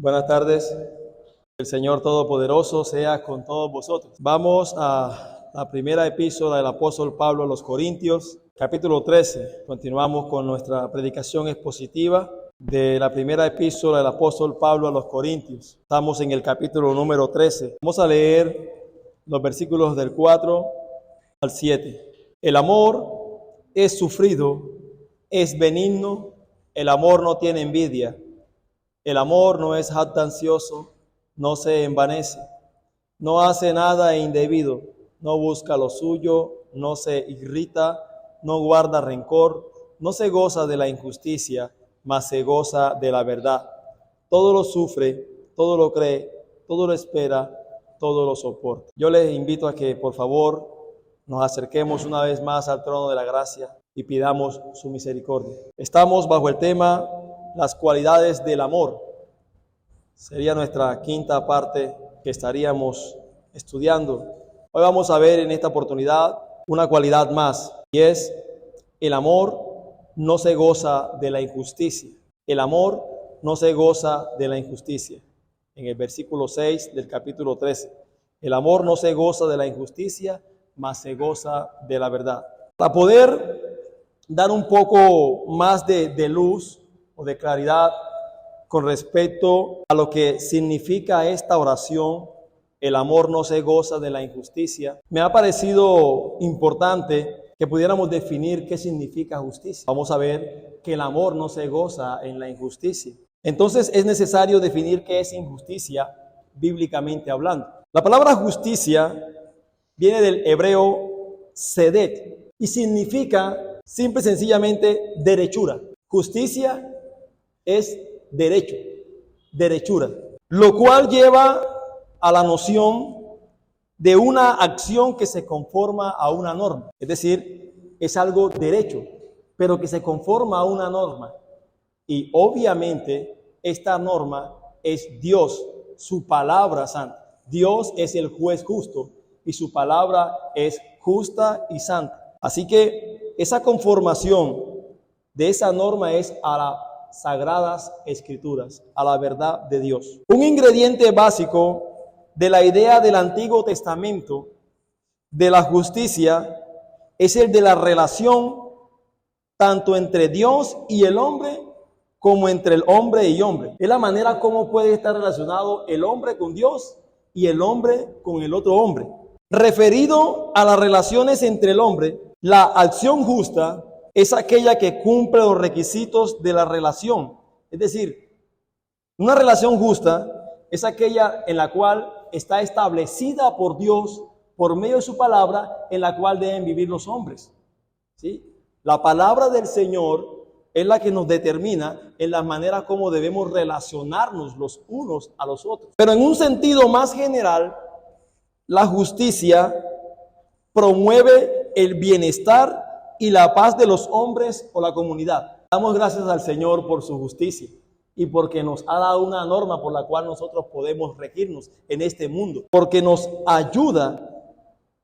Buenas tardes. El Señor Todopoderoso sea con todos vosotros. Vamos a la primera epístola del apóstol Pablo a los Corintios, capítulo 13. Continuamos con nuestra predicación expositiva de la primera epístola del apóstol Pablo a los Corintios. Estamos en el capítulo número 13. Vamos a leer los versículos del 4 al 7. El amor es sufrido, es benigno, el amor no tiene envidia. El amor no es jactancioso, no se envanece, no hace nada indebido, no busca lo suyo, no se irrita, no guarda rencor, no se goza de la injusticia, mas se goza de la verdad. Todo lo sufre, todo lo cree, todo lo espera, todo lo soporta. Yo les invito a que por favor nos acerquemos una vez más al trono de la gracia y pidamos su misericordia. Estamos bajo el tema las cualidades del amor. Sería nuestra quinta parte que estaríamos estudiando. Hoy vamos a ver en esta oportunidad una cualidad más, y es el amor no se goza de la injusticia. El amor no se goza de la injusticia. En el versículo 6 del capítulo 13. El amor no se goza de la injusticia, mas se goza de la verdad. Para poder dar un poco más de luz o de claridad con respecto a lo que significa esta oración, el amor no se goza de la injusticia, me ha parecido importante que pudiéramos definir qué significa justicia. Vamos a ver que el amor no se goza en la injusticia. Entonces es necesario definir qué es injusticia bíblicamente hablando. La palabra justicia viene del hebreo sedet y significa simple y sencillamente derechura. Justicia es derecho, derechura, lo cual lleva a la noción de una acción que se conforma a una norma. Es decir, es algo derecho, pero que se conforma a una norma. Y obviamente esta norma es Dios, su palabra santa. Dios es el juez justo y su palabra es justa y santa. Así que esa conformación de esa norma es a las sagradas escrituras, a la verdad de Dios. Un ingrediente básico de la idea del Antiguo Testamento de la justicia es el de la relación tanto entre Dios y el hombre como entre el hombre y hombre. Es la manera como puede estar relacionado el hombre con Dios y el hombre con el otro hombre. Referido a las relaciones entre el hombre, la acción justa es aquella que cumple los requisitos de la relación. Es decir, una relación justa es aquella en la cual está establecida por Dios por medio de su palabra, en la cual deben vivir los hombres. ¿Sí? La palabra del Señor es la que nos determina en la manera como debemos relacionarnos los unos a los otros. Pero en un sentido más general, la justicia promueve el bienestar y la paz de los hombres o la comunidad. Damos gracias al Señor por su justicia y porque nos ha dado una norma por la cual nosotros podemos regirnos en este mundo, porque nos ayuda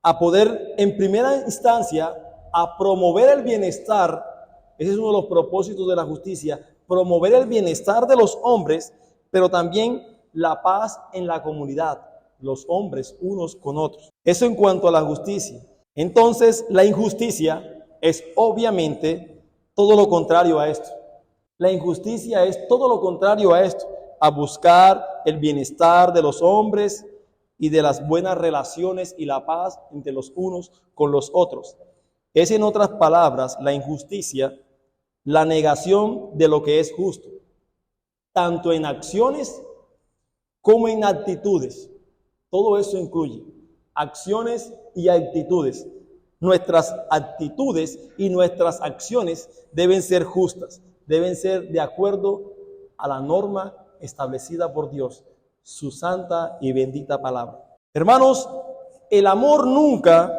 a poder, en primera instancia, a promover el bienestar. Ese es uno de los propósitos de la justicia, promover el bienestar de los hombres, pero también la paz en la comunidad, los hombres unos con otros. Eso en cuanto a la justicia. Entonces, la injusticia es obviamente todo lo contrario a esto. La injusticia es todo lo contrario a esto, a buscar el bienestar de los hombres y de las buenas relaciones y la paz entre los unos con los otros. Es, en otras palabras, la injusticia, la negación de lo que es justo, tanto en acciones como en actitudes. Todo eso incluye acciones y actitudes. Nuestras actitudes y nuestras acciones deben ser justas, deben ser de acuerdo a la norma establecida por Dios, su santa y bendita palabra. Hermanos, el amor nunca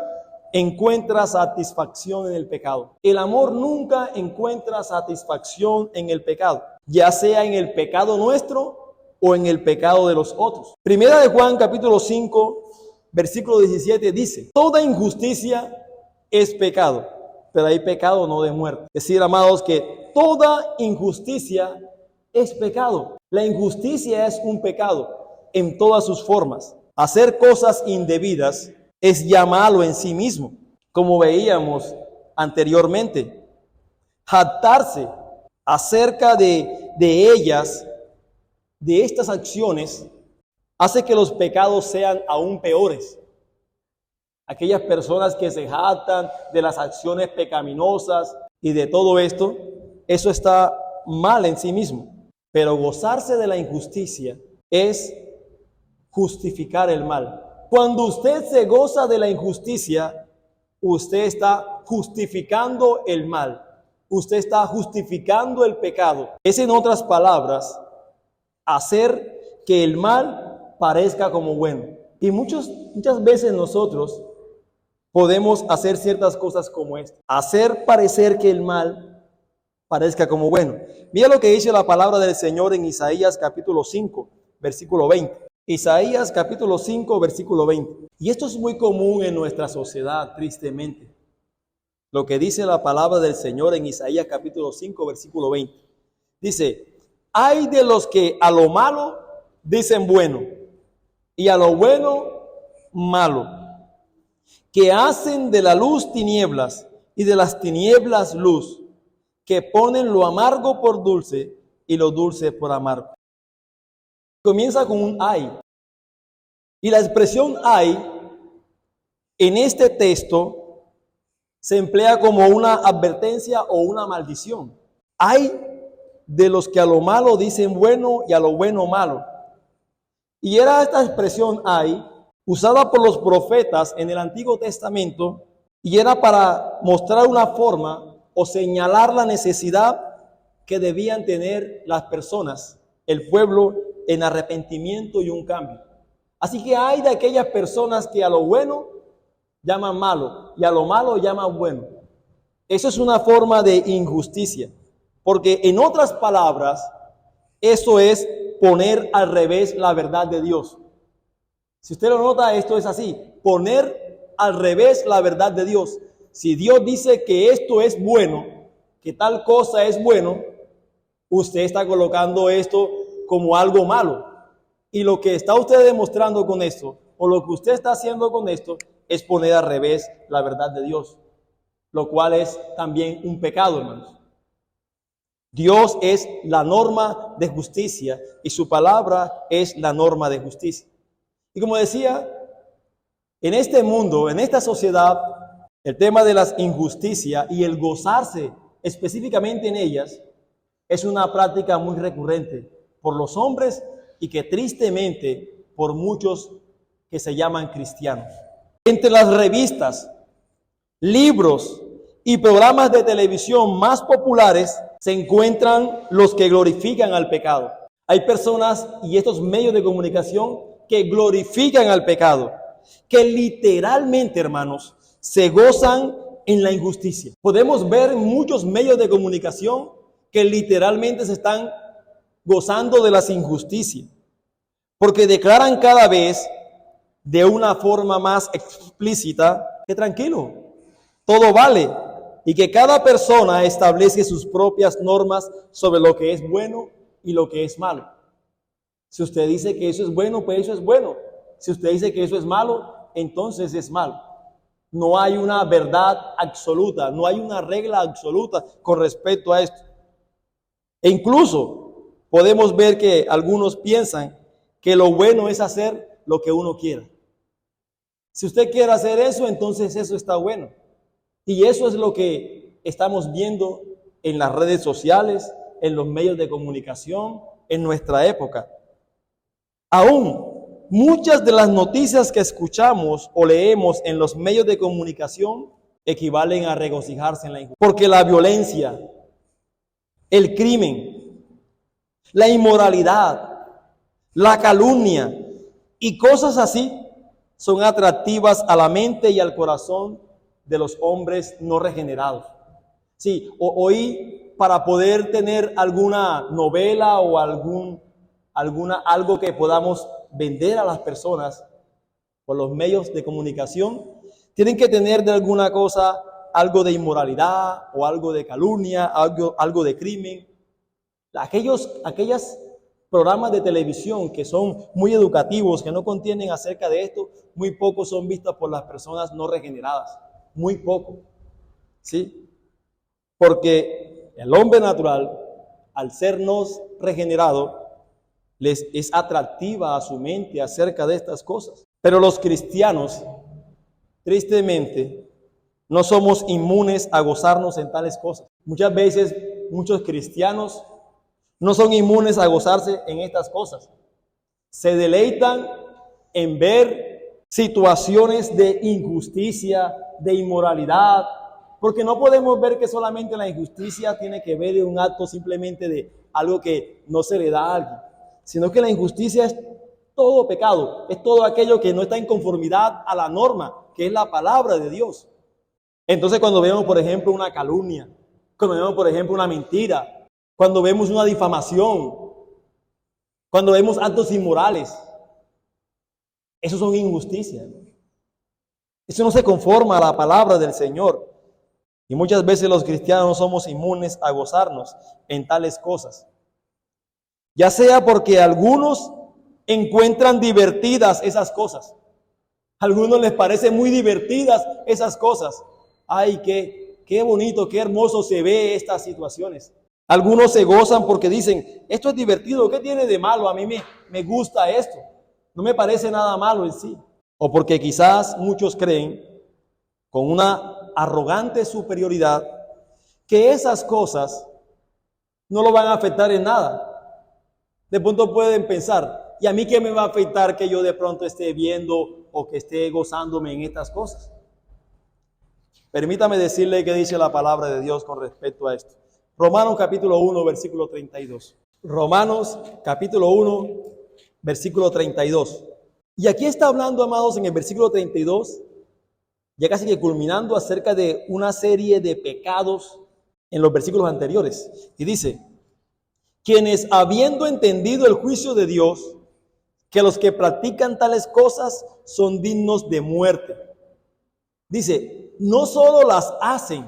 encuentra satisfacción en el pecado. El amor nunca encuentra satisfacción en el pecado, ya sea en el pecado nuestro o en el pecado de los otros. Primera de Juan, capítulo 5, versículo 17 dice: toda injusticia es pecado, pero hay pecado no de muerte. Es decir, amados, que toda injusticia es pecado. La injusticia es un pecado en todas sus formas. Hacer cosas indebidas es ya malo en sí mismo, como veíamos anteriormente. Jactarse acerca de ellas, de estas acciones, hace que los pecados sean aún peores. Aquellas personas que se jactan de las acciones pecaminosas y de todo esto, eso está mal en sí mismo. Pero gozarse de la injusticia es justificar el mal. Cuando usted se goza de la injusticia, usted está justificando el mal. Usted está justificando el pecado. Es, en otras palabras, hacer que el mal parezca como bueno. Y muchas veces nosotros podemos hacer ciertas cosas como esta. Hacer parecer que el mal parezca como bueno. Mira lo que dice la palabra del Señor en Isaías capítulo 5, versículo 20. Isaías capítulo 5, versículo 20. Y esto es muy común en nuestra sociedad, tristemente. Lo que dice la palabra del Señor en Isaías capítulo 5, versículo 20. Dice: hay de los que a lo malo dicen bueno, y a lo bueno malo, que hacen de la luz tinieblas y de las tinieblas luz, que ponen lo amargo por dulce y lo dulce por amargo. Comienza con un hay. Y la expresión hay en este texto se emplea como una advertencia o una maldición. Hay de los que a lo malo dicen bueno y a lo bueno malo. Y era esta expresión hay usada por los profetas en el Antiguo Testamento, y era para mostrar una forma o señalar la necesidad que debían tener las personas, el pueblo, en arrepentimiento y un cambio. Así que hay de aquellas personas que a lo bueno llaman malo y a lo malo llaman bueno. Eso es una forma de injusticia, porque en otras palabras, eso es poner al revés la verdad de Dios. Si usted lo nota, esto es así: poner al revés la verdad de Dios. Si Dios dice que esto es bueno, que tal cosa es bueno, usted está colocando esto como algo malo. Y lo que está usted demostrando con esto, o lo que usted está haciendo con esto, es poner al revés la verdad de Dios, lo cual es también un pecado, hermanos. Dios es la norma de justicia y su palabra es la norma de justicia. Y como decía, en este mundo, en esta sociedad, el tema de las injusticias y el gozarse específicamente en ellas es una práctica muy recurrente por los hombres y que tristemente por muchos que se llaman cristianos. Entre las revistas, libros y programas de televisión más populares se encuentran los que glorifican al pecado. Hay personas y estos medios de comunicación que glorifican al pecado, que literalmente, hermanos, se gozan en la injusticia. Podemos ver muchos medios de comunicación que literalmente se están gozando de las injusticias, porque declaran cada vez de una forma más explícita que tranquilo, todo vale, y que cada persona establece sus propias normas sobre lo que es bueno y lo que es malo. Si usted dice que eso es bueno, pues eso es bueno. Si usted dice que eso es malo, entonces es malo. No hay una verdad absoluta, no hay una regla absoluta con respecto a esto. E incluso podemos ver que algunos piensan que lo bueno es hacer lo que uno quiera. Si usted quiere hacer eso, entonces eso está bueno. Y eso es lo que estamos viendo en las redes sociales, en los medios de comunicación, en nuestra época. Aún muchas de las noticias que escuchamos o leemos en los medios de comunicación equivalen a regocijarse en la injusticia. Porque la violencia, el crimen, la inmoralidad, la calumnia y cosas así son atractivas a la mente y al corazón de los hombres no regenerados. Sí, hoy para poder tener alguna novela o algo que podamos vender a las personas por los medios de comunicación, tienen que tener de alguna cosa algo de inmoralidad o algo de calumnia, algo de crimen. Aquellos programas de televisión que son muy educativos, que no contienen acerca de esto, muy pocos son vistos por las personas no regeneradas. Muy poco. ¿Sí? Porque el hombre natural, al sernos regenerado, les es atractiva a su mente acerca de estas cosas. Pero los cristianos, tristemente, no somos inmunes a gozarnos en tales cosas. Muchas veces, muchos cristianos no son inmunes a gozarse en estas cosas. Se deleitan en ver situaciones de injusticia, de inmoralidad, porque no podemos ver que solamente la injusticia tiene que ver en un acto simplemente de algo que no se le da a alguien, sino que la injusticia es todo pecado, es todo aquello que no está en conformidad a la norma, que es la palabra de Dios. Entonces, cuando vemos, por ejemplo, una calumnia, cuando vemos, por ejemplo, una mentira, cuando vemos una difamación, cuando vemos actos inmorales, eso son injusticias. Eso no se conforma a la palabra del Señor. Y muchas veces los cristianos no somos inmunes a gozarnos en tales cosas. Ya sea porque algunos encuentran divertidas esas cosas. A algunos les parece muy divertidas esas cosas. Ay, qué bonito, qué hermoso se ve estas situaciones. Algunos se gozan porque dicen, esto es divertido, ¿qué tiene de malo? A mí me gusta esto, no me parece nada malo en sí. O porque quizás muchos creen, con una arrogante superioridad, que esas cosas no lo van a afectar en nada. De pronto pueden pensar, ¿y a mí qué me va a afectar que yo de pronto esté viendo o que esté gozándome en estas cosas? Permítame decirle qué dice la palabra de Dios con respecto a esto. Romanos capítulo 1, versículo 32. Romanos capítulo 1, versículo 32. Y aquí está hablando, amados, en el versículo 32, ya casi que culminando acerca de una serie de pecados en los versículos anteriores. Y dice, quienes habiendo entendido el juicio de Dios, que los que practican tales cosas son dignos de muerte. Dice, no solo las hacen,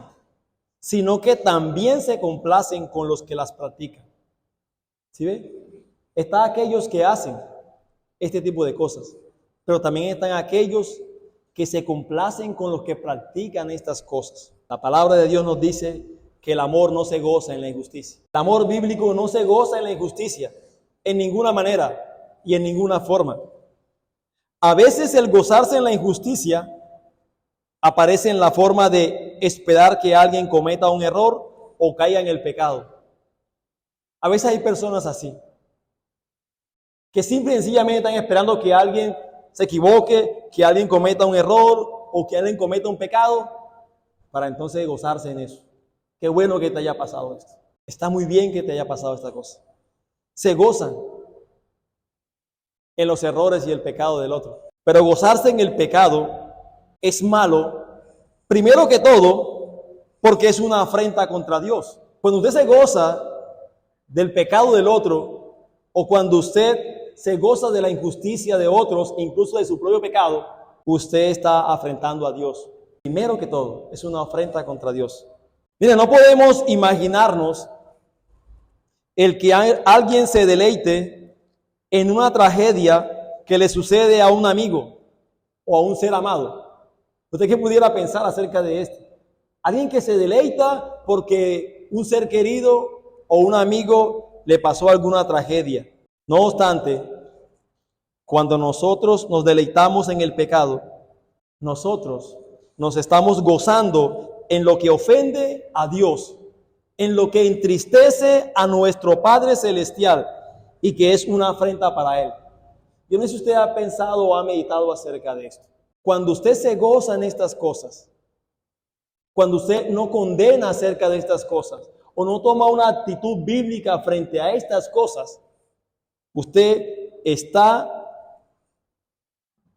sino que también se complacen con los que las practican. ¿Sí ve? Están aquellos que hacen este tipo de cosas, pero también están aquellos que se complacen con los que practican estas cosas. La palabra de Dios nos dice que el amor no se goza en la injusticia. El amor bíblico no se goza en la injusticia, en ninguna manera y en ninguna forma. A veces el gozarse en la injusticia aparece en la forma de esperar que alguien cometa un error o caiga en el pecado. A veces hay personas así, que simple y sencillamente están esperando que alguien se equivoque, que alguien cometa un error o que alguien cometa un pecado, para entonces gozarse en eso. Qué bueno que te haya pasado esto. Está muy bien que te haya pasado esta cosa. Se gozan en los errores y el pecado del otro. Pero gozarse en el pecado es malo, primero que todo, porque es una afrenta contra Dios. Cuando usted se goza del pecado del otro, o cuando usted se goza de la injusticia de otros, incluso de su propio pecado, usted está afrentando a Dios. Primero que todo, es una afrenta contra Dios. Mire, no podemos imaginarnos el que alguien se deleite en una tragedia que le sucede a un amigo o a un ser amado. ¿Usted qué pudiera pensar acerca de esto? Alguien que se deleita porque un ser querido o un amigo le pasó alguna tragedia. No obstante, cuando nosotros nos deleitamos en el pecado, nosotros nos estamos gozando en lo que ofende a Dios, en lo que entristece a nuestro Padre Celestial y que es una afrenta para Él. Yo no sé si usted ha pensado o ha meditado acerca de esto. Cuando usted se goza en estas cosas, cuando usted no condena acerca de estas cosas o no toma una actitud bíblica frente a estas cosas, usted está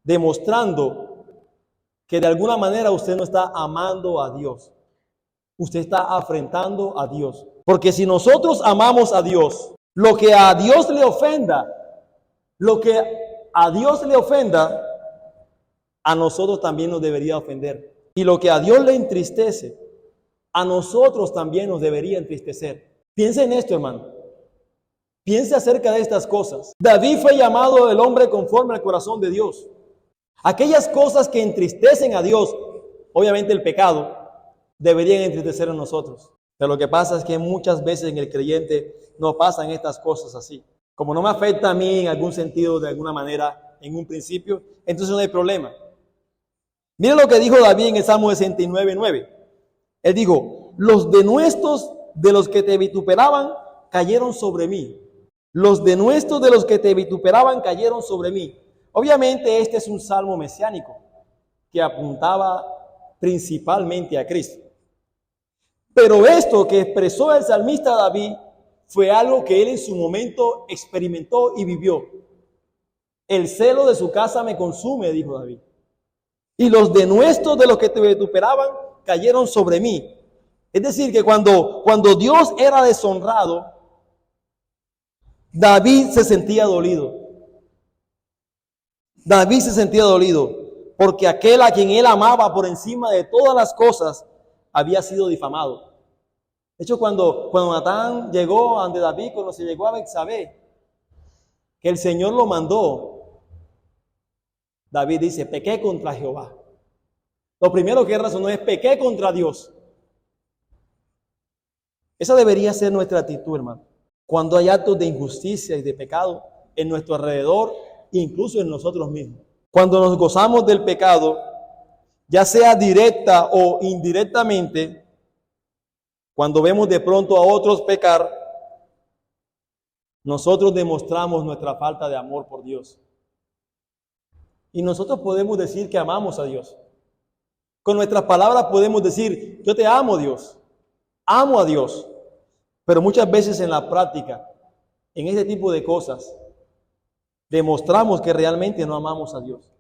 demostrando que de alguna manera usted no está amando a Dios. Usted está afrentando a Dios. Porque si nosotros amamos a Dios, lo que a Dios le ofenda, a nosotros también nos debería ofender. Y lo que a Dios le entristece, a nosotros también nos debería entristecer. Piensa en esto, hermano. Piense acerca de estas cosas. David fue llamado el hombre conforme al corazón de Dios. Aquellas cosas que entristecen a Dios, obviamente el pecado, deberían entristecer a nosotros. Pero lo que pasa es que muchas veces en el creyente no pasan estas cosas así. Como no me afecta a mí en algún sentido, de alguna manera, en un principio, entonces no hay problema. Miren lo que dijo David en el Salmo 69:9. Él dijo: los denuestos de los que te vituperaban cayeron sobre mí. Los denuestos de los que te vituperaban cayeron sobre mí. Obviamente este es un salmo mesiánico que apuntaba principalmente a Cristo. Pero esto que expresó el salmista David fue algo que él en su momento experimentó y vivió. El celo de su casa me consume, dijo David. Y los denuestos de los que te vituperaban cayeron sobre mí. Es decir, que cuando Dios era deshonrado, David se sentía dolido. David se sentía dolido porque aquel a quien él amaba por encima de todas las cosas había sido difamado. De hecho, cuando Natán llegó ante David, cuando se llegó a Betsabé, que el Señor lo mandó, David dice: pequé contra Jehová. Lo primero que razonó es: pequé contra Dios. Esa debería ser nuestra actitud, hermano. Cuando hay actos de injusticia y de pecado en nuestro alrededor, incluso en nosotros mismos. Cuando nos gozamos del pecado, ya sea directa o indirectamente, cuando vemos de pronto a otros pecar, nosotros demostramos nuestra falta de amor por Dios. Y nosotros podemos decir que amamos a Dios. Con nuestras palabras podemos decir: yo te amo, Dios. Amo a Dios. Pero muchas veces en la práctica, en este tipo de cosas, demostramos que realmente no amamos a Dios.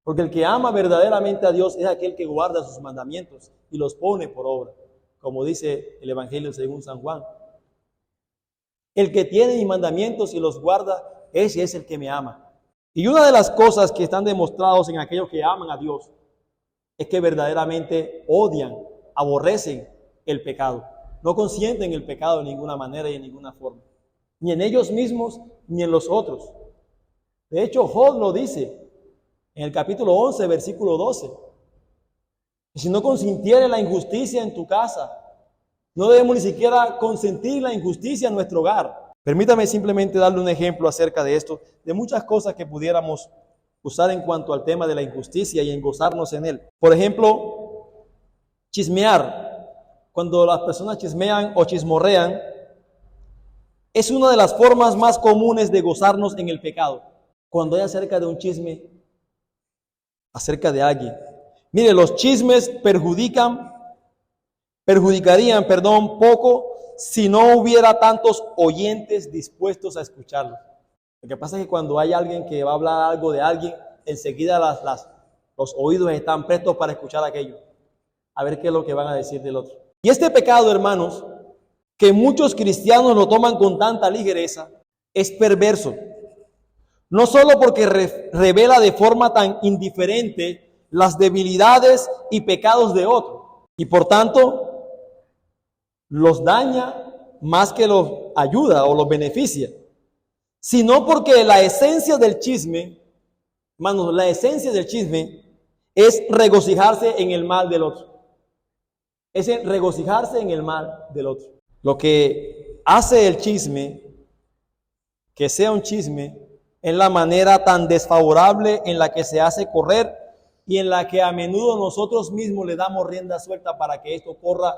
Porque el que ama verdaderamente a Dios es aquel que guarda sus mandamientos y los pone por obra, como dice el Evangelio según San Juan. El que tiene mis mandamientos y los guarda, ese es el que me ama. Y una de las cosas que están demostrados en aquellos que aman a Dios es que verdaderamente odian, aborrecen el pecado. No consienten el pecado de ninguna manera y en ninguna forma. Ni en ellos mismos, ni en los otros. De hecho, Job lo dice en el capítulo 11, versículo 12. Si no consintiere la injusticia en tu casa, no debemos ni siquiera consentir la injusticia en nuestro hogar. Permítame simplemente darle un ejemplo acerca de esto, de muchas cosas que pudiéramos usar en cuanto al tema de la injusticia y en gozarnos en él. Por ejemplo, chismear. Cuando las personas chismean o chismorrean, es una de las formas más comunes de gozarnos en el pecado. Cuando hay acerca de un chisme, acerca de alguien. Mire, los chismes perjudicarían poco si no hubiera tantos oyentes dispuestos a escucharlo. Lo que pasa es que cuando hay alguien que va a hablar algo de alguien, enseguida los oídos están prestos para escuchar aquello, a ver qué es lo que van a decir del otro. Y este pecado, hermanos, que muchos cristianos lo toman con tanta ligereza, es perverso. No solo porque revela de forma tan indiferente las debilidades y pecados de otro, y por tanto los daña más que los ayuda o los beneficia, sino porque la esencia del chisme, hermanos, la esencia del chisme es regocijarse en el mal del otro. Es regocijarse en el mal del otro. Lo que hace el chisme, que sea un chisme, es la manera tan desfavorable en la que se hace correr y en la que a menudo nosotros mismos le damos rienda suelta para que esto corra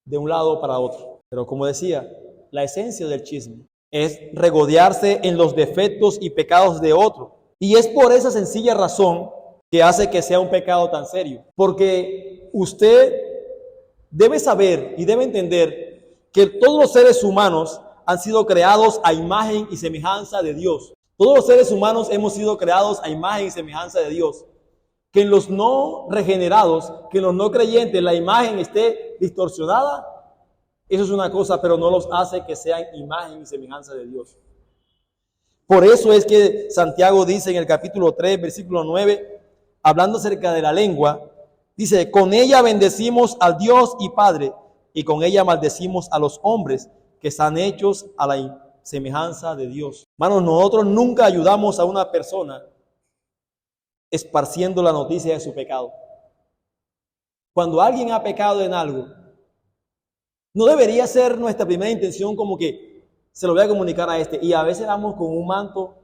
de un lado para otro. Pero como decía, la esencia del chisme es regodearse en los defectos y pecados de otro. Y es por esa sencilla razón que hace que sea un pecado tan serio. Porque usted debe saber y debe entender que todos los seres humanos han sido creados a imagen y semejanza de Dios. Todos los seres humanos hemos sido creados a imagen y semejanza de Dios. Que en los no regenerados, que en los no creyentes la imagen esté distorsionada, eso es una cosa, pero no los hace que sean imagen y semejanza de Dios. Por eso es que Santiago dice en el capítulo 3, versículo 9, hablando acerca de la lengua, dice: con ella bendecimos al Dios y Padre, y con ella maldecimos a los hombres que están hechos a la semejanza de Dios. Hermanos, nosotros nunca ayudamos a una persona esparciendo la noticia de su pecado. Cuando alguien ha pecado en algo, no debería ser nuestra primera intención como que se lo voy a comunicar a este. Y a veces vamos con un manto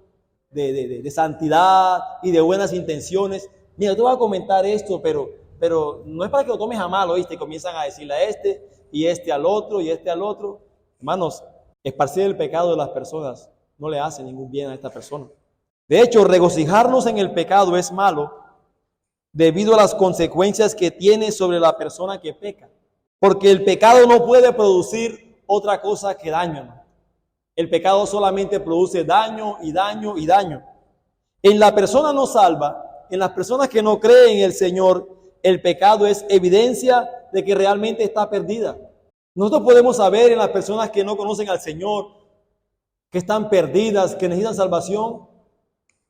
de santidad y de buenas intenciones. Mira, te voy a comentar esto, pero no es para que lo tomes a mal, ¿oíste? Comienzan a decirle a este, y este al otro, y este al otro. Hermanos, esparcir el pecado de las personas no le hace ningún bien a esta persona. De hecho, regocijarnos en el pecado es malo debido a las consecuencias que tiene sobre la persona que peca. Porque el pecado no puede producir otra cosa que daño, ¿no? El pecado solamente produce daño y daño y daño. En la persona no salva, en las personas que no creen en el Señor, el pecado es evidencia de que realmente está perdida. Nosotros podemos saber en las personas que no conocen al Señor, que están perdidas, que necesitan salvación,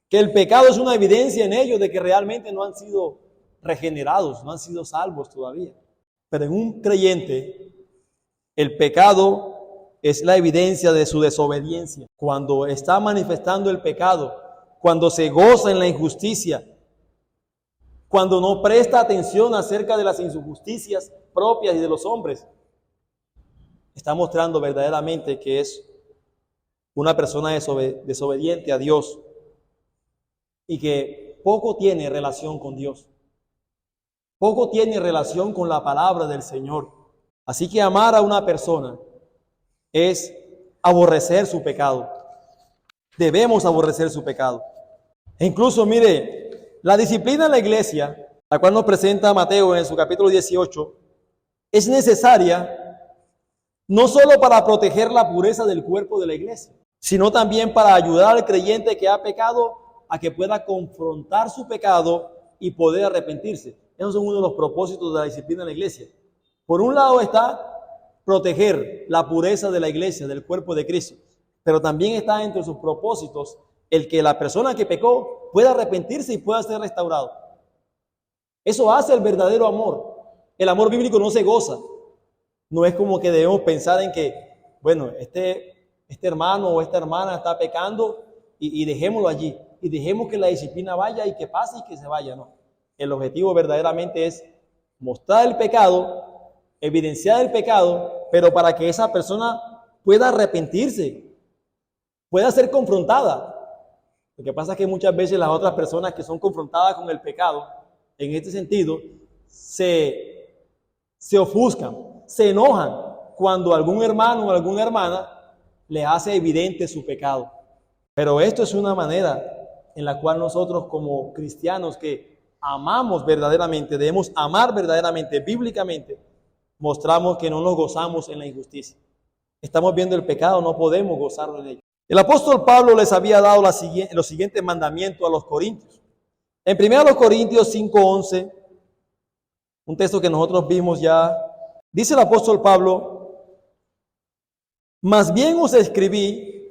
que el pecado es una evidencia en ellos de que realmente no han sido regenerados, no han sido salvos todavía. Pero en un creyente, el pecado es la evidencia de su desobediencia. Cuando está manifestando el pecado, cuando se goza en la injusticia, cuando no presta atención acerca de las injusticias propias y de los hombres, está mostrando verdaderamente que es una persona desobediente a Dios y que poco tiene relación con Dios, poco tiene relación con la palabra del Señor. Así que amar a una persona es aborrecer su pecado. Debemos aborrecer su pecado. E incluso, mire, la disciplina en la iglesia, la cual nos presenta Mateo en su capítulo 18, es necesaria no solo para proteger la pureza del cuerpo de la iglesia, sino también para ayudar al creyente que ha pecado a que pueda confrontar su pecado y poder arrepentirse. Esos son uno de los propósitos de la disciplina en la iglesia. Por un lado está proteger la pureza de la iglesia, del cuerpo de Cristo, pero también está entre sus propósitos el que la persona que pecó pueda arrepentirse y pueda ser restaurado. Eso hace el verdadero amor. El amor bíblico no se goza. No es como que debemos pensar en que, bueno, este hermano o esta hermana está pecando y dejémoslo allí. Y dejemos que la disciplina vaya y que pase y que se vaya. No. El objetivo verdaderamente es mostrar el pecado, evidenciar el pecado, pero para que esa persona pueda arrepentirse, pueda ser confrontada. Lo que pasa es que muchas veces las otras personas que son confrontadas con el pecado, en este sentido, se ofuscan, se enojan cuando algún hermano o alguna hermana le hace evidente su pecado. Pero esto es una manera en la cual nosotros como cristianos que amamos verdaderamente, debemos amar verdaderamente, bíblicamente, mostramos que no nos gozamos en la injusticia. Estamos viendo el pecado, no podemos gozarnos de ello. El apóstol Pablo les había dado los siguientes mandamientos a los corintios. En 1 Corintios 5:11, un texto que nosotros vimos ya, dice el apóstol Pablo: más bien os escribí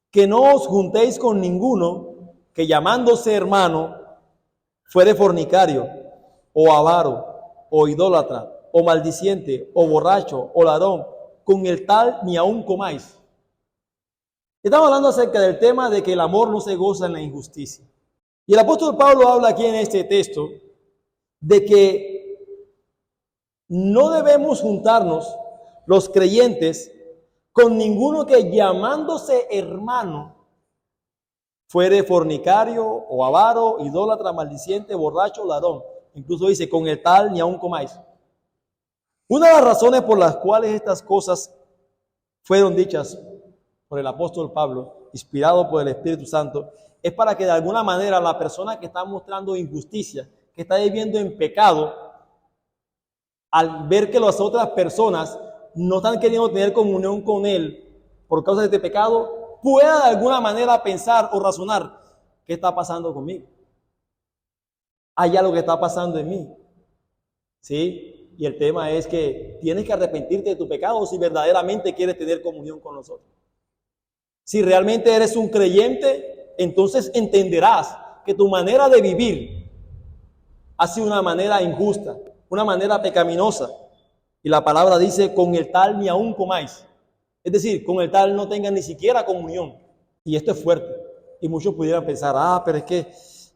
que no os juntéis con ninguno que llamándose hermano fuere fornicario, o avaro, o idólatra, o maldiciente, o borracho, o ladrón, con el tal ni aun comáis. Estamos hablando acerca del tema de que el amor no se goza en la injusticia. Y el apóstol Pablo habla aquí en este texto de que no debemos juntarnos los creyentes con ninguno que llamándose hermano fuere fornicario o avaro, idólatra, maldiciente, borracho, ladrón. Incluso dice, con el tal ni aun comáis. Una de las razones por las cuales estas cosas fueron dichas por el apóstol Pablo, inspirado por el Espíritu Santo, es para que de alguna manera la persona que está mostrando injusticia, que está viviendo en pecado, al ver que las otras personas no están queriendo tener comunión con él por causa de este pecado, pueda de alguna manera pensar o razonar: ¿qué está pasando conmigo? Hay algo que está pasando en mí. ¿Sí? Y el tema es que tienes que arrepentirte de tu pecado si verdaderamente quieres tener comunión con nosotros. Si realmente eres un creyente, entonces entenderás que tu manera de vivir ha sido una manera injusta, una manera pecaminosa. Y la palabra dice, con el tal ni aun comáis. Es decir, con el tal no tengan ni siquiera comunión. Y esto es fuerte. Y muchos pudieran pensar, pero es que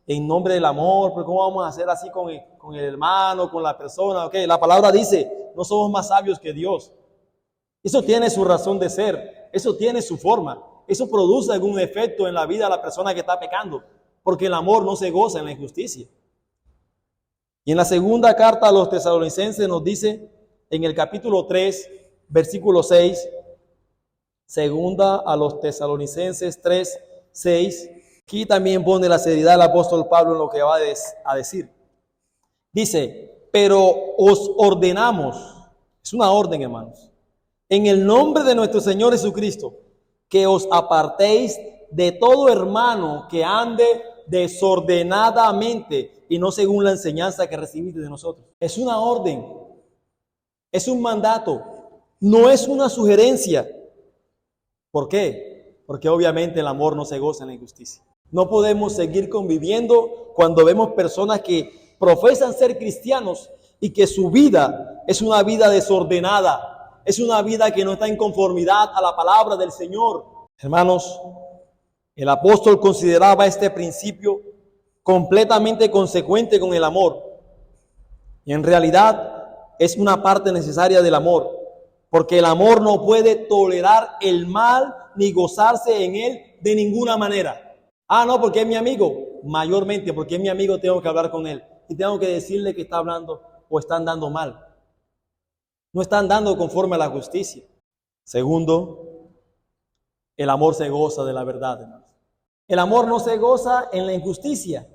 en nombre del amor, pero ¿cómo vamos a hacer así con el hermano, con la persona? Ok, la palabra dice, no somos más sabios que Dios. Eso tiene su razón de ser, eso tiene su forma, eso produce algún efecto en la vida de la persona que está pecando, porque el amor no se goza en la injusticia. Y en la segunda carta a los tesalonicenses nos dice, en el capítulo 3, versículo 6, segunda a los tesalonicenses 3, 6, aquí también pone la seriedad del apóstol Pablo en lo que va a decir. Dice, pero os ordenamos, es una orden, hermanos, en el nombre de nuestro Señor Jesucristo, que os apartéis de todo hermano que ande desordenadamente y no según la enseñanza que recibiste de nosotros. Es una orden, es un mandato, no es una sugerencia. ¿Por qué? Porque obviamente el amor no se goza en la injusticia. No podemos seguir conviviendo cuando vemos personas que profesan ser cristianos y que su vida es una vida desordenada. Es una vida que no está en conformidad a la palabra del Señor. Hermanos, el apóstol consideraba este principio completamente consecuente con el amor. Y en realidad es una parte necesaria del amor, porque el amor no puede tolerar el mal ni gozarse en él de ninguna manera. No, porque es mi amigo. Mayormente, porque es mi amigo, tengo que hablar con él y tengo que decirle que está hablando o están dando mal. No están dando conforme a la justicia. Segundo, el amor se goza de la verdad, hermanos. El amor no se goza en la injusticia.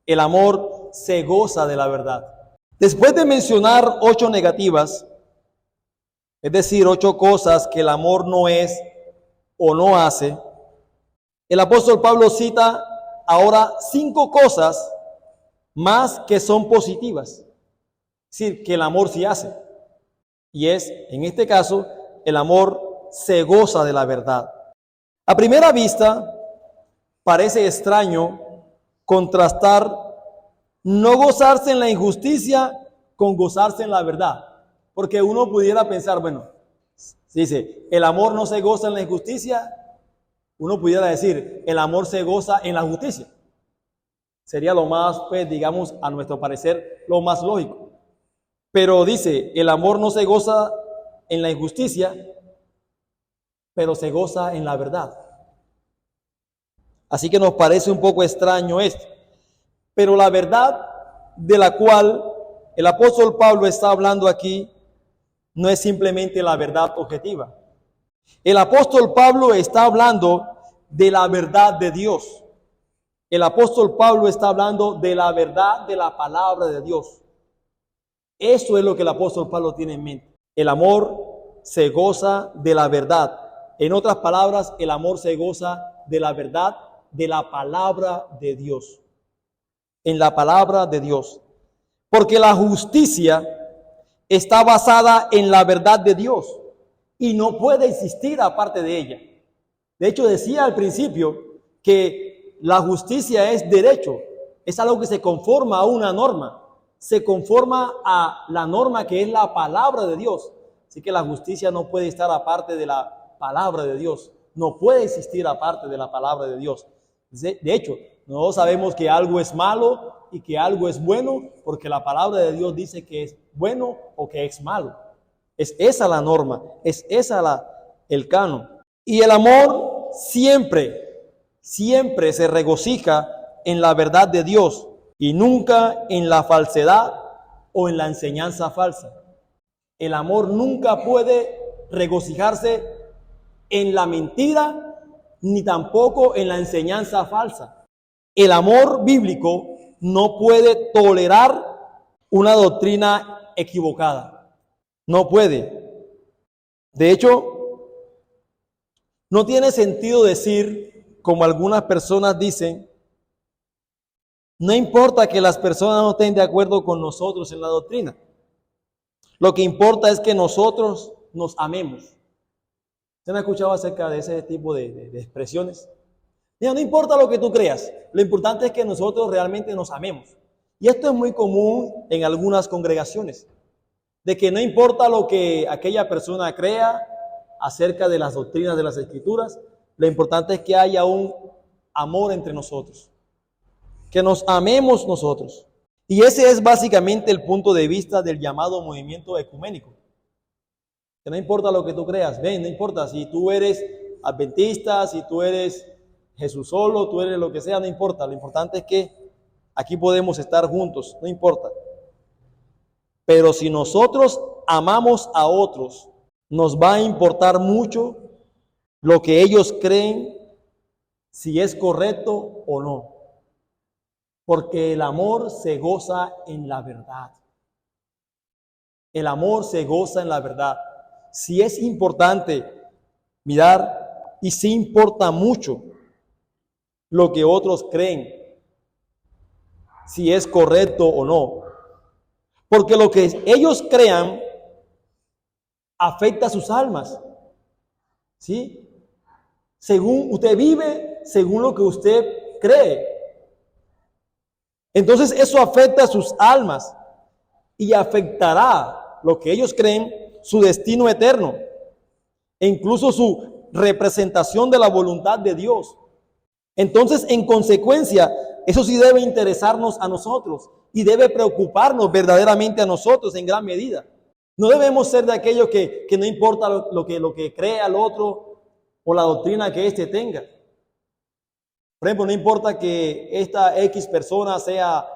El amor se goza de la verdad. Después de mencionar 8 negativas, es decir, 8 cosas que el amor no es o no hace, el apóstol Pablo cita ahora 5 cosas más que son positivas. Es decir, que el amor sí hace. Y es, en este caso, el amor se goza de la verdad. A primera vista, parece extraño contrastar no gozarse en la injusticia con gozarse en la verdad. Porque uno pudiera pensar, bueno, si dice, el amor no se goza en la injusticia, uno pudiera decir, el amor se goza en la justicia. Sería lo más, pues, digamos, a nuestro parecer, lo más lógico. Pero dice, el amor no se goza en la injusticia, pero se goza en la verdad. Así que nos parece un poco extraño esto. Pero la verdad de la cual el apóstol Pablo está hablando aquí no es simplemente la verdad objetiva. El apóstol Pablo está hablando de la verdad de Dios. El apóstol Pablo está hablando de la verdad de la palabra de Dios. Eso es lo que el apóstol Pablo tiene en mente. El amor se goza de la verdad. En otras palabras, el amor se goza de la verdad de la palabra de Dios. En la palabra de Dios. Porque la justicia está basada en la verdad de Dios y no puede existir aparte de ella. De hecho, decía al principio que la justicia es derecho, es algo que se conforma a una norma. Se conforma a la norma que es la palabra de Dios. Así que la justicia no puede estar aparte de la palabra de Dios. No puede existir aparte de la palabra de Dios. De hecho, nosotros sabemos que algo es malo y que algo es bueno porque la palabra de Dios dice que es bueno o que es malo. Es esa la norma, es esa el canon. Y el amor siempre se regocija en la verdad de Dios y nunca en la falsedad o en la enseñanza falsa. El amor nunca puede regocijarse en la mentira ni tampoco en la enseñanza falsa. El amor bíblico no puede tolerar una doctrina equivocada. No puede. De hecho, no tiene sentido decir, como algunas personas dicen, no importa que las personas no estén de acuerdo con nosotros en la doctrina. Lo que importa es que nosotros nos amemos. ¿Usted no ha escuchado acerca de ese tipo de expresiones? No importa lo que tú creas, lo importante es que nosotros realmente nos amemos. Y esto es muy común en algunas congregaciones, de que no importa lo que aquella persona crea, acerca de las doctrinas de las Escrituras, lo importante es que haya un amor entre nosotros, que nos amemos nosotros. Y ese es básicamente el punto de vista del llamado movimiento ecuménico. Que no importa lo que tú creas, ven, no importa si tú eres adventista, si tú eres Jesús solo, tú eres lo que sea, no importa. Lo importante es que aquí podemos estar juntos, no importa. Pero si nosotros amamos a otros, nos va a importar mucho lo que ellos creen, si es correcto o no. Porque el amor se goza en la verdad. El amor se goza en la verdad. Si es importante mirar y si importa mucho lo que otros creen, si es correcto o no. Porque lo que ellos crean afecta a sus almas. ¿Sí? Según usted vive, según lo que usted cree. Entonces eso afecta a sus almas y afectará lo que ellos creen, su destino eterno e incluso su representación de la voluntad de Dios. Entonces, en consecuencia, eso sí debe interesarnos a nosotros y debe preocuparnos verdaderamente a nosotros en gran medida. No debemos ser de aquellos que no importa lo que crea el otro o la doctrina que éste tenga. Por ejemplo, no importa que esta X persona sea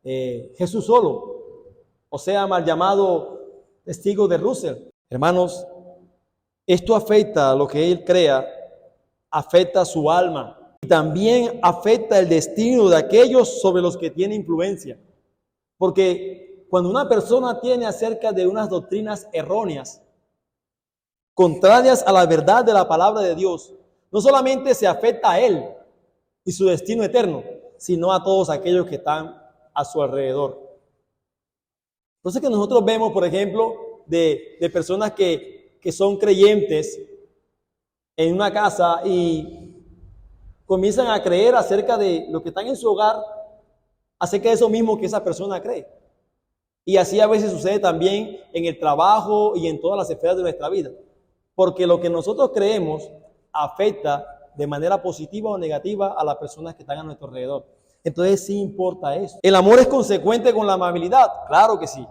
Jesús solo o sea mal llamado testigo de Russell. Hermanos, esto afecta a lo que él crea, afecta a su alma y también afecta el destino de aquellos sobre los que tiene influencia. Porque cuando una persona tiene acerca de unas doctrinas erróneas, contrarias a la verdad de la palabra de Dios, no solamente se afecta a él y su destino eterno, sino a todos aquellos que están a su alrededor. Entonces que nosotros vemos, por ejemplo, de personas que son creyentes en una casa y comienzan a creer acerca de lo que están en su hogar, acerca de eso mismo que esa persona cree. Y así a veces sucede también en el trabajo y en todas las esferas de nuestra vida. Porque lo que nosotros creemos afecta de manera positiva o negativa a las personas que están a nuestro alrededor. Entonces sí importa eso. ¿El amor es consecuente con la amabilidad? Claro que sí.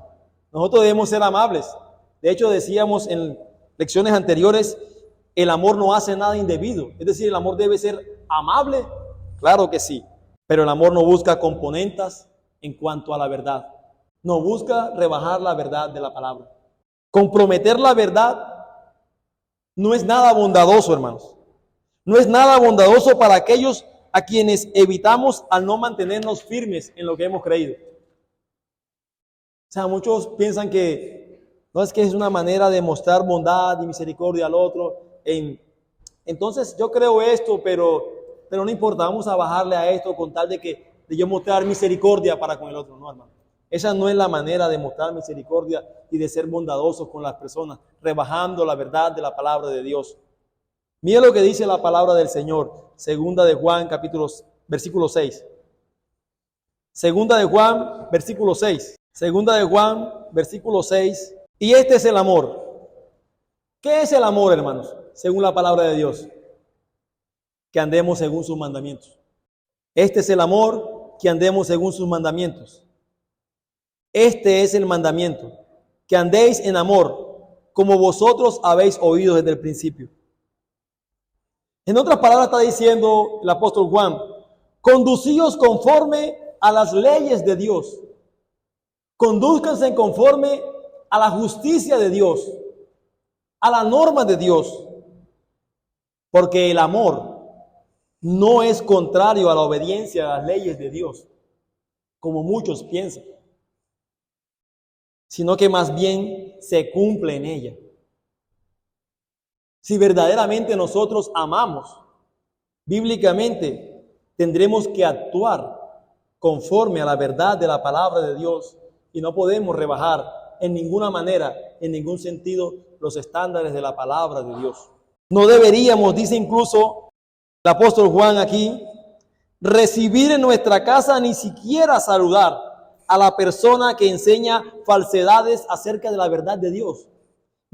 Nosotros debemos ser amables. De hecho, decíamos en lecciones anteriores, el amor no hace nada indebido. Es decir, el amor debe ser amable. Claro que sí. Pero el amor no busca componendas en cuanto a la verdad. No busca rebajar la verdad de la palabra. Comprometer la verdad no es nada bondadoso, hermanos. No es nada bondadoso para aquellos a quienes evitamos al no mantenernos firmes en lo que hemos creído. O sea, muchos piensan que no es que es una manera de mostrar bondad y misericordia al otro. Entonces yo creo esto, pero no importa, vamos a bajarle a esto con tal de yo mostrar misericordia para con el otro. No, hermano. Esa no es la manera de mostrar misericordia y de ser bondadosos con las personas, rebajando la verdad de la palabra de Dios. Mira lo que dice la palabra del Señor, segunda de Juan, versículo 6. Segunda de Juan, versículo 6. Segunda de Juan, versículo 6. Y este es el amor. ¿Qué es el amor, hermanos? Según la palabra de Dios. Que andemos según sus mandamientos. Este es el amor, que andemos según sus mandamientos. Este es el mandamiento, que andéis en amor, como vosotros habéis oído desde el principio. En otras palabras está diciendo el apóstol Juan, conducíos conforme a las leyes de Dios. Condúzcanse conforme a la justicia de Dios, a la norma de Dios. Porque el amor no es contrario a la obediencia a las leyes de Dios, como muchos piensan, sino que más bien se cumple en ella. Si verdaderamente nosotros amamos, bíblicamente tendremos que actuar conforme a la verdad de la palabra de Dios y no podemos rebajar en ninguna manera, en ningún sentido, los estándares de la palabra de Dios. No deberíamos, dice incluso el apóstol Juan aquí, recibir en nuestra casa ni siquiera saludar a la persona que enseña falsedades acerca de la verdad de Dios.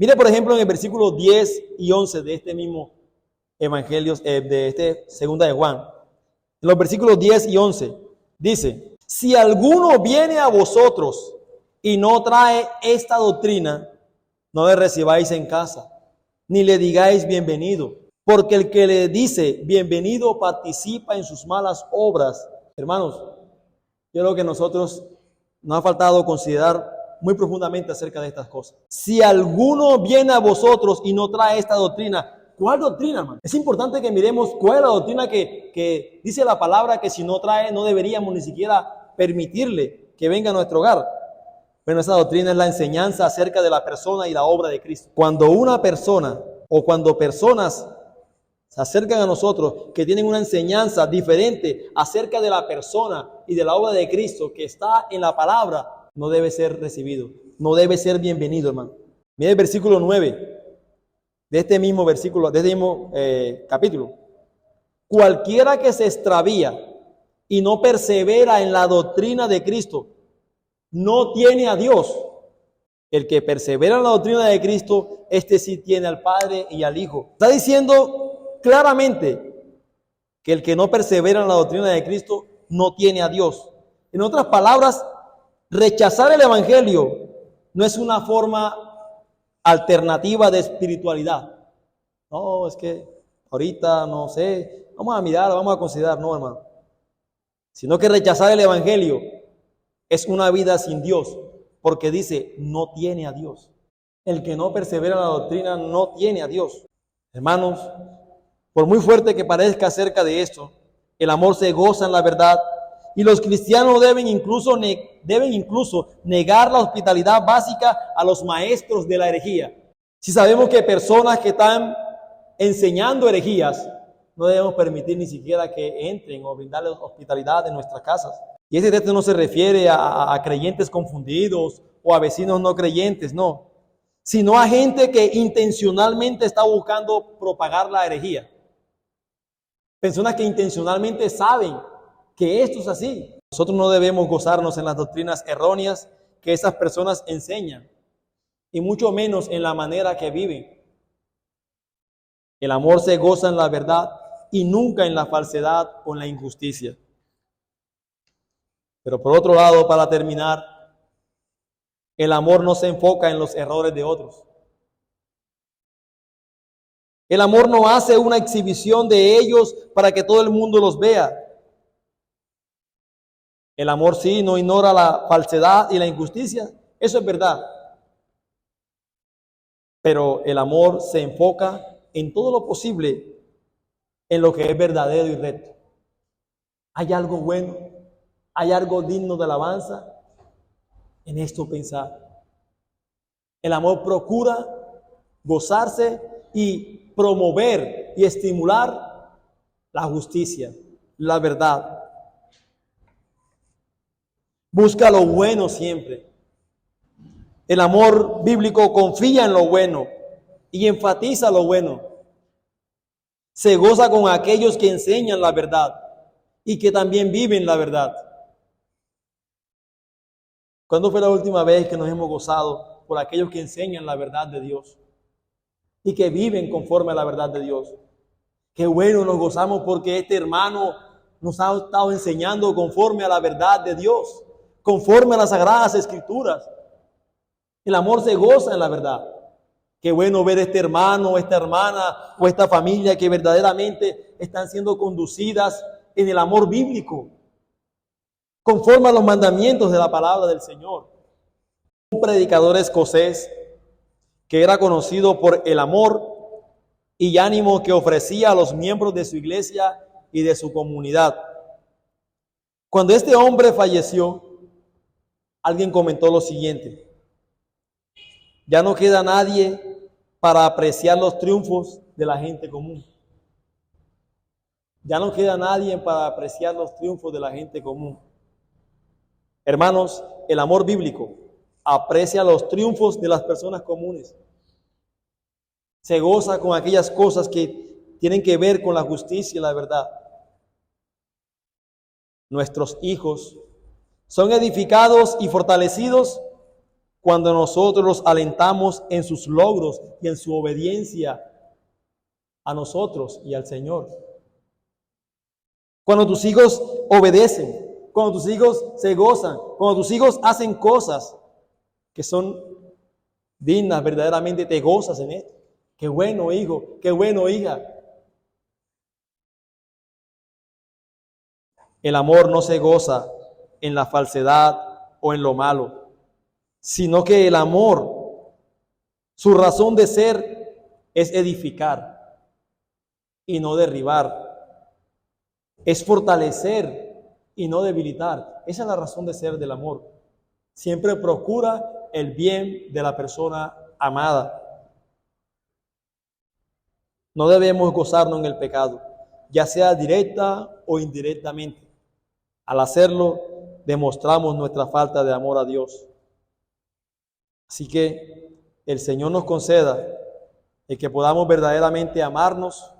Mire, por ejemplo, en el versículo 10 y 11 de este mismo evangelio, de este segunda de Juan. En los versículos 10 y 11 dice: si alguno viene a vosotros y no trae esta doctrina, no le recibáis en casa, ni le digáis bienvenido, porque el que le dice bienvenido participa en sus malas obras. Hermanos, yo creo que nosotros nos ha faltado considerar muy profundamente acerca de estas cosas. Si alguno viene a vosotros y no trae esta doctrina, ¿cuál doctrina, hermano? Es importante que miremos cuál es la doctrina que dice la palabra que si no trae, no deberíamos ni siquiera permitirle que venga a nuestro hogar. Bueno, esa doctrina es la enseñanza acerca de la persona y la obra de Cristo. Cuando una persona o cuando personas se acercan a nosotros que tienen una enseñanza diferente acerca de la persona y de la obra de Cristo que está en la palabra, no debe ser recibido, no debe ser bienvenido, hermano. Mira el versículo 9 de este mismo versículo, de este mismo capítulo. Cualquiera que se extravía y no persevera en la doctrina de Cristo, no tiene a Dios. El que persevera en la doctrina de Cristo, este sí tiene al Padre y al Hijo. Está diciendo claramente que el que no persevera en la doctrina de Cristo no tiene a Dios. En otras palabras, rechazar el evangelio no es una forma alternativa de espiritualidad. No, es que ahorita no sé, vamos a mirar, vamos a considerar, no, hermano. Sino que rechazar el evangelio es una vida sin Dios, porque dice, no tiene a Dios. El que no persevera en la doctrina no tiene a Dios. Hermanos, por muy fuerte que parezca acerca de esto, el amor se goza en la verdad y los cristianos deben incluso negar la hospitalidad básica a los maestros de la herejía. Si sabemos que personas que están enseñando herejías, no debemos permitir ni siquiera que entren o brindarles hospitalidad en nuestras casas. Y ese texto no se refiere a creyentes confundidos o a vecinos no creyentes, no, sino a gente que intencionalmente está buscando propagar la herejía. Personas que intencionalmente saben que esto es así. Nosotros no debemos gozarnos en las doctrinas erróneas que esas personas enseñan, y mucho menos en la manera que viven. El amor se goza en la verdad y nunca en la falsedad o en la injusticia. Pero por otro lado, para terminar, el amor no se enfoca en los errores de otros. El amor no hace una exhibición de ellos para que todo el mundo los vea. El amor sí no ignora la falsedad y la injusticia, eso es verdad. Pero el amor se enfoca en todo lo posible en lo que es verdadero y recto. ¿Hay algo bueno? ¿Hay algo digno de alabanza? En esto pensar. El amor procura gozarse y promover y estimular la justicia, la verdad. Busca lo bueno siempre. El amor bíblico confía en lo bueno y enfatiza lo bueno. Se goza con aquellos que enseñan la verdad y que también viven la verdad. ¿Cuándo fue la última vez que nos hemos gozado por aquellos que enseñan la verdad de Dios y que viven conforme a la verdad de Dios? Qué bueno, nos gozamos porque este hermano nos ha estado enseñando conforme a la verdad de Dios, conforme a las Sagradas Escrituras. El amor se goza en la verdad. Qué bueno ver este hermano, esta hermana o esta familia que verdaderamente están siendo conducidas en el amor bíblico, conforme a los mandamientos de la palabra del Señor. Un predicador escocés que era conocido por el amor y ánimo que ofrecía a los miembros de su iglesia y de su comunidad. Cuando este hombre falleció, alguien comentó lo siguiente: ya no queda nadie para apreciar los triunfos de la gente común. Ya no queda nadie para apreciar los triunfos de la gente común. Hermanos, el amor bíblico aprecia los triunfos de las personas comunes. Se goza con aquellas cosas que tienen que ver con la justicia y la verdad. Nuestros hijos son edificados y fortalecidos cuando nosotros los alentamos en sus logros y en su obediencia a nosotros y al Señor. Cuando tus hijos obedecen, cuando tus hijos se gozan, cuando tus hijos hacen cosas que son dignas, verdaderamente te gozas en esto. Qué bueno, hijo, qué bueno, hija. El amor no se goza en la falsedad o en lo malo, sino que el amor, su razón de ser es edificar y no derribar. Es fortalecer y no debilitar. Esa es la razón de ser del amor. Siempre procura el bien de la persona amada. No debemos gozarnos en el pecado, ya sea directa o indirectamente. Al hacerlo, demostramos nuestra falta de amor a Dios. Así que el Señor nos conceda el que podamos verdaderamente amarnos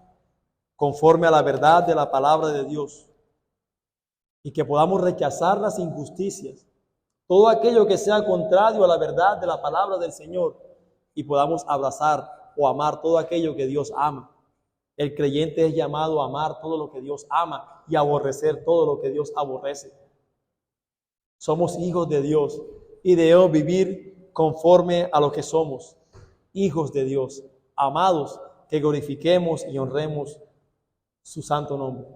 conforme a la verdad de la palabra de Dios y que podamos rechazar las injusticias, todo aquello que sea contrario a la verdad de la palabra del Señor, y podamos abrazar o amar todo aquello que Dios ama. El creyente es llamado a amar todo lo que Dios ama y aborrecer todo lo que Dios aborrece. Somos hijos de Dios y debemos vivir conforme a lo que somos, hijos de Dios, amados, que glorifiquemos y honremos su santo nombre.